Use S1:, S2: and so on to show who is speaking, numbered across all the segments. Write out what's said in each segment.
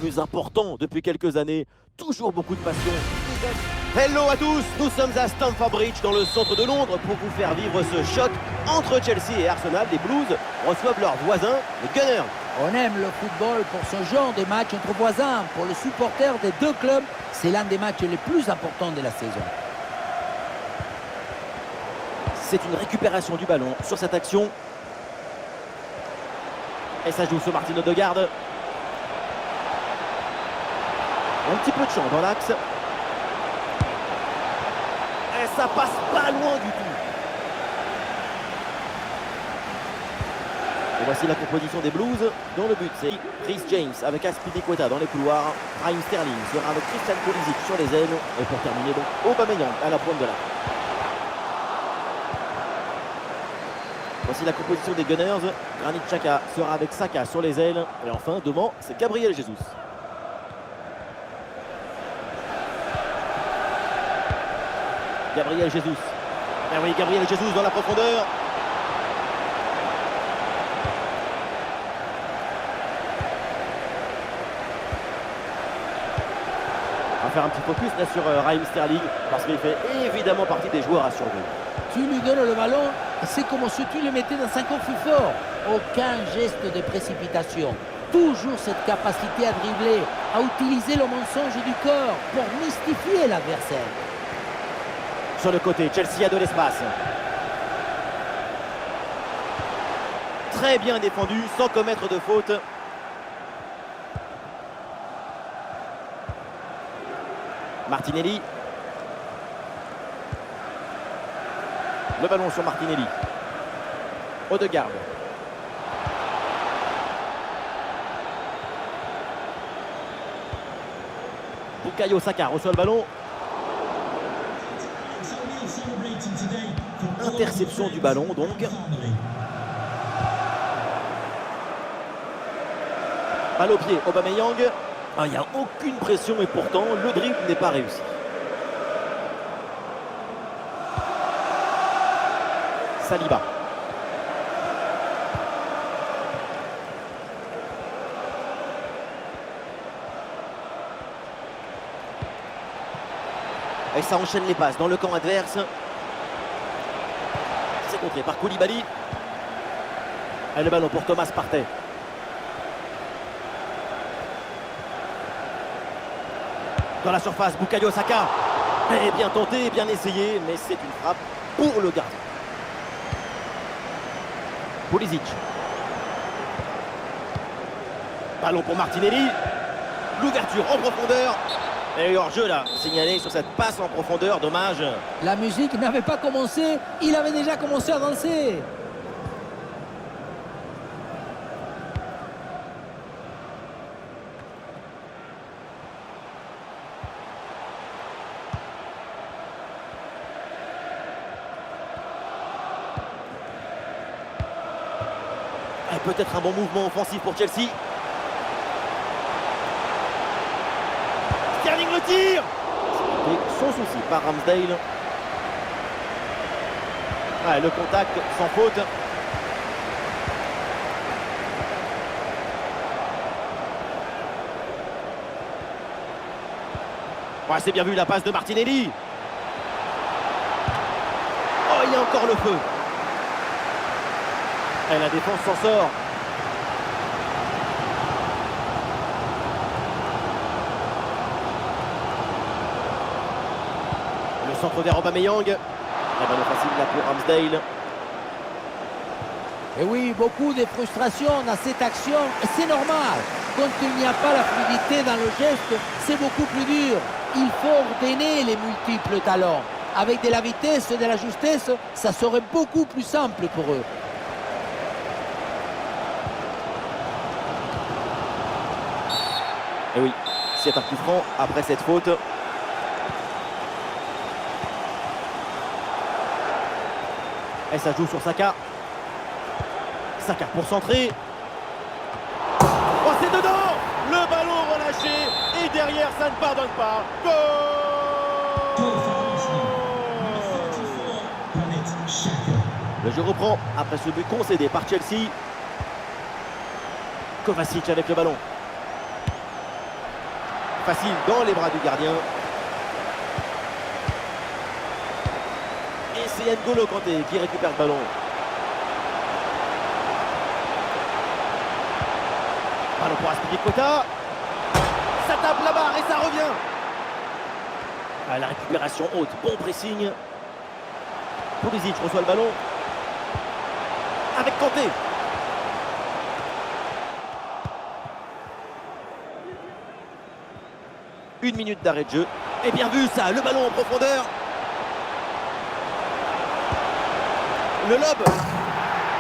S1: plus important depuis quelques années. Toujours beaucoup de passion. Hello à tous, nous sommes à Stamford Bridge dans le centre de Londres pour vous faire vivre ce choc entre Chelsea et Arsenal. Les Blues reçoivent leurs voisins, les Gunners.
S2: On aime le football pour ce genre de match entre voisins. Pour les supporters des deux clubs, c'est l'un des matchs les plus importants de la saison.
S1: C'est une récupération du ballon sur cette action. Et ça joue sur Martin Odegaard. Un petit peu de champ dans l'axe. Et ça passe pas loin du tout. Et voici la composition des Blues. Dans le but, c'est Chris James avec Azpilicueta dans les couloirs. Raheem Sterling sera avec Christian Pulisic sur les ailes. Et pour terminer, donc, Aubameyang à la pointe de l'arc. Voici la composition des Gunners. Granit Xhaka sera avec Saka sur les ailes. Et enfin, devant, c'est Gabriel Jesus. Gabriel Jesus. Et oui, Gabriel Jesus dans la profondeur. On va faire un petit focus là sur Raheem Sterling parce qu'il fait évidemment partie des joueurs à surveiller.
S2: Tu lui donnes le ballon, c'est comme si tu le mettais dans un coffre fort. Aucun geste de précipitation. Toujours cette capacité à dribbler, à utiliser le mensonge du corps pour mystifier l'adversaire.
S1: Sur le côté, Chelsea a de l'espace. Très bien défendu, sans commettre de faute. Martinelli. Le ballon sur Martinelli. Odegaard. Bukayo Saka reçoit le ballon. Interception du ballon donc. Balle au pied, Aubameyang. Il n'y a aucune pression et pourtant le dribble n'est pas réussi. Saliba. Et ça enchaîne les passes dans le camp adverse. C'est contré par Koulibaly. Et le ballon pour Thomas Partey. Dans la surface, Bukayo Saka. Et bien tenté, bien essayé, mais c'est une frappe pour le gardien. Pulisic. Ballon pour Martinelli. L'ouverture en profondeur. Et hors-jeu là, signalé sur cette passe en profondeur, dommage.
S2: La musique n'avait pas commencé, il avait déjà commencé à danser.
S1: Et peut-être un bon mouvement offensif pour Chelsea. Sterling le tire. Et sans souci par Ramsdale. Ouais, le contact sans faute. Ouais, c'est bien vu la passe de Martinelli. Oh, il y a encore le feu. Et la défense s'en sort. Le centre vers Aubameyang. La balle facile là pour Ramsdale.
S2: Et oui, beaucoup de frustration dans cette action, et c'est normal. Quand il n'y a pas la fluidité dans le geste, c'est beaucoup plus dur. Il faut ordonner les multiples talents. Avec de la vitesse et de la justesse, ça serait beaucoup plus simple pour eux.
S1: Et oui, c'est un coup franc après cette faute. Et ça joue sur Saka. Saka pour centrer. Oh, c'est dedans! Le ballon relâché. Et derrière, ça ne pardonne pas. Goal! Le jeu reprend après ce but concédé par Chelsea. Kovacic avec le ballon. Facile dans les bras du gardien. Et c'est N'Golo Kanté qui récupère le ballon. Ballon pour Azpilicueta. Ça tape la barre et ça revient. Ah, la récupération haute, bon pressing. Pulisic reçoit le ballon. Avec Kanté. Une minute d'arrêt de jeu. Et bien vu ça, le ballon en profondeur. Le lob.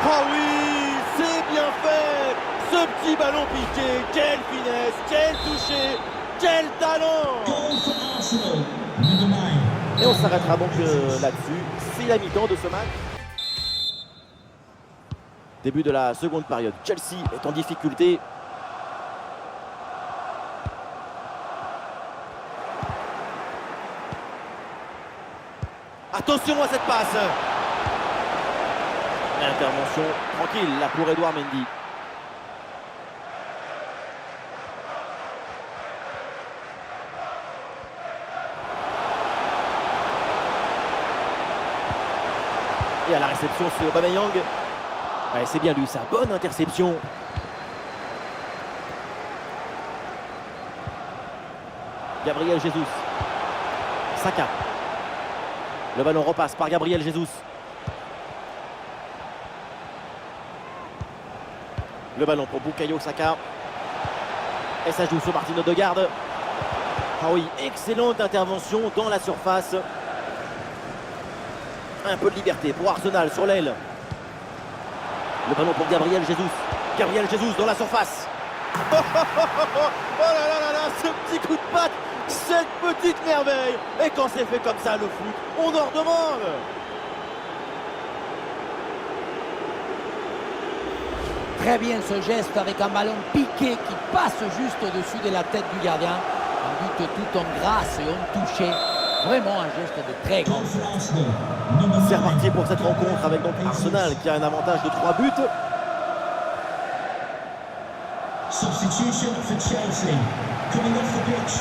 S1: Oh oui, c'est bien fait. Ce petit ballon piqué, quelle finesse, quel toucher, quel talent. Et on s'arrêtera donc là-dessus. C'est la mi-temps de ce match. Début de la seconde période. Chelsea est en difficulté. Attention à cette passe. Intervention tranquille là pour Edouard Mendy. Et à la réception, c'est Aubameyang. Ouais, c'est bien lui, sa bonne interception. Gabriel Jesus. Saka. Le ballon repasse par Gabriel Jesus. Le ballon pour Bukayo Saka. Et ça joue sur Martin Odegaard. Ah oui, excellente intervention dans la surface. Un peu de liberté pour Arsenal sur l'aile. Le ballon pour Gabriel Jesus. Gabriel Jesus dans la surface. Oh là là là là, ce petit coup de patte, cette petite merveille. Et quand c'est fait comme ça, le foot, on en redemande.
S2: Très bien ce geste avec un ballon piqué qui passe juste au-dessus de la tête du gardien. Un but tout en grâce et en touché. Vraiment un geste de très grand.
S1: C'est reparti pour cette rencontre avec donc Arsenal qui a un avantage de 3 buts.
S3: Substitution for Chelsea. Coming off the pitch,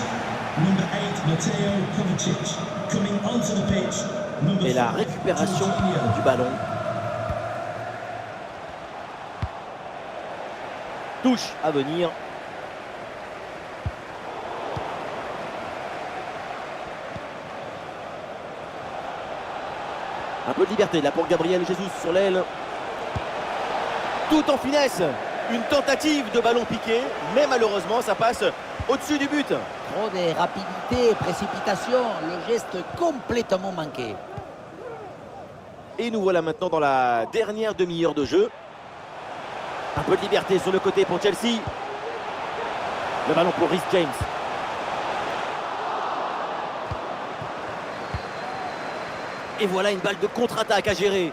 S3: number 8, Mateo Kovacic. Coming onto the pitch, number 4,
S1: Et la récupération du ballon. Touche à venir. Un peu de liberté là pour Gabriel Jesus sur l'aile. Tout en finesse. Une tentative de ballon piqué, mais malheureusement ça passe au-dessus du but.
S2: Trop de rapidité, précipitation, le geste complètement manqué.
S1: Et nous voilà maintenant dans la dernière demi-heure de jeu. Un peu de liberté sur le côté pour Chelsea. Le ballon pour Reece James. Et voilà une balle de contre-attaque à gérer.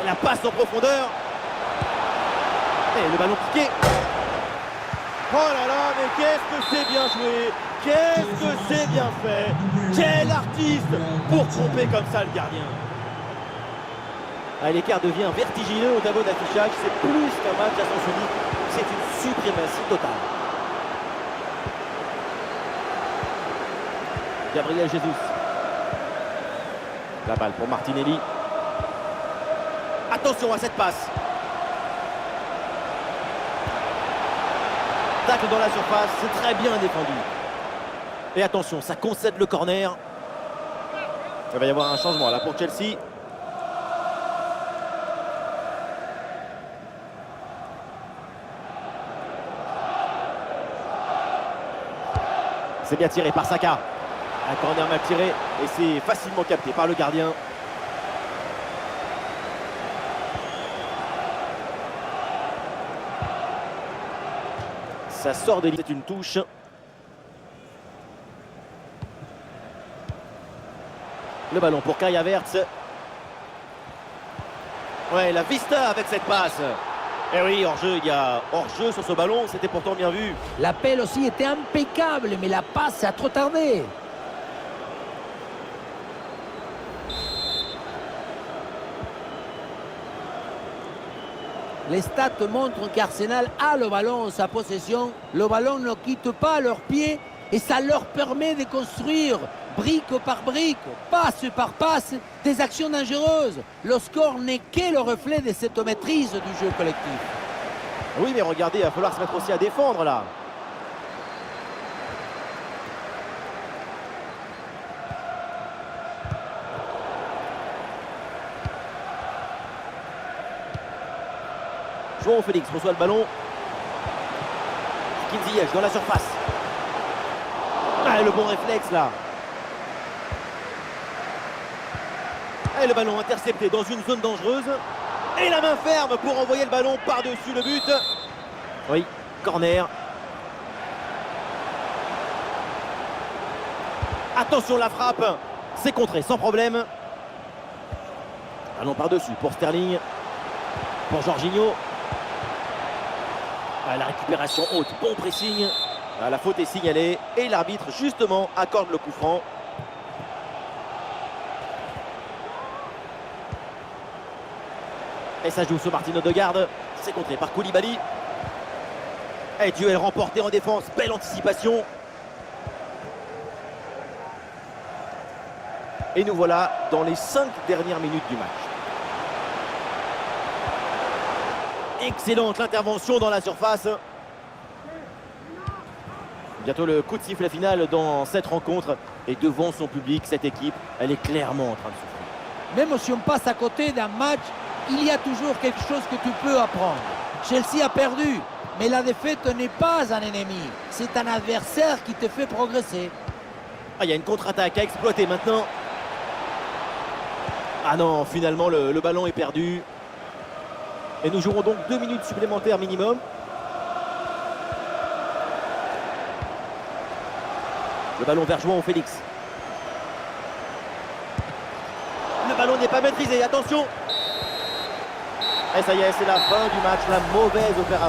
S1: Et la passe en profondeur. Et le ballon piqué. Oh là là, mais qu'est-ce que c'est bien joué. Qu'est-ce que c'est bien fait. Quel artiste pour tromper comme ça le gardien. Ah, l'écart devient vertigineux au tableau d'affichage. C'est plus qu'un match à sens unique. C'est une suprématie totale. Gabriel Jesus. La balle pour Martinelli. Attention à cette passe. Tacle dans la surface, c'est très bien défendu. Et attention, ça concède le corner. Il va y avoir un changement là pour Chelsea. C'est bien tiré par Saka. Un corner mal tiré et c'est facilement capté par le gardien. Ça sort des lignes, c'est une touche. Le ballon pour Kai Havertz. Ouais, la vista avec cette passe. Et oui, hors-jeu, il y a hors-jeu sur ce ballon, c'était pourtant bien vu.
S2: L'appel aussi était impeccable, mais la passe a trop tardé. Les stats montrent qu'Arsenal a le ballon en sa possession. Le ballon ne quitte pas leurs pieds et ça leur permet de construire brique par brique, passe par passe, des actions dangereuses. Le score n'est que le reflet de cette maîtrise du jeu collectif.
S1: Oui, mais regardez, il va falloir se mettre aussi à défendre là. João Félix reçoit le ballon. Hakim Ziyech dans la surface. Ah, le bon réflexe là. Et le ballon intercepté dans une zone dangereuse. Et la main ferme pour envoyer le ballon par-dessus le but. Oui, corner. Attention la frappe. C'est contré sans problème. Ballon par-dessus pour Sterling. Pour Jorginho. Ah, la récupération haute, bon pressing. Ah, la faute est signalée et l'arbitre justement accorde le coup franc. Et ça joue sur Martin Odegaard. C'est contré par Koulibaly. Et duel remporté en défense. Belle anticipation. Et nous voilà dans les 5 dernières minutes du match. Excellente l'intervention dans la surface. Bientôt le coup de sifflet final dans cette rencontre. Et devant son public, cette équipe, elle est clairement en train de souffrir.
S2: Même si on passe à côté d'un match, il y a toujours quelque chose que tu peux apprendre. Chelsea a perdu, mais la défaite n'est pas un ennemi. C'est un adversaire qui te fait progresser.
S1: Ah, il y a une contre-attaque à exploiter maintenant. Ah non, finalement le ballon est perdu. Et nous jouerons donc 2 minutes supplémentaires minimum. Le ballon vers João Félix. Le ballon n'est pas maîtrisé, attention. Et ça y est, c'est la fin du match, la mauvaise opération.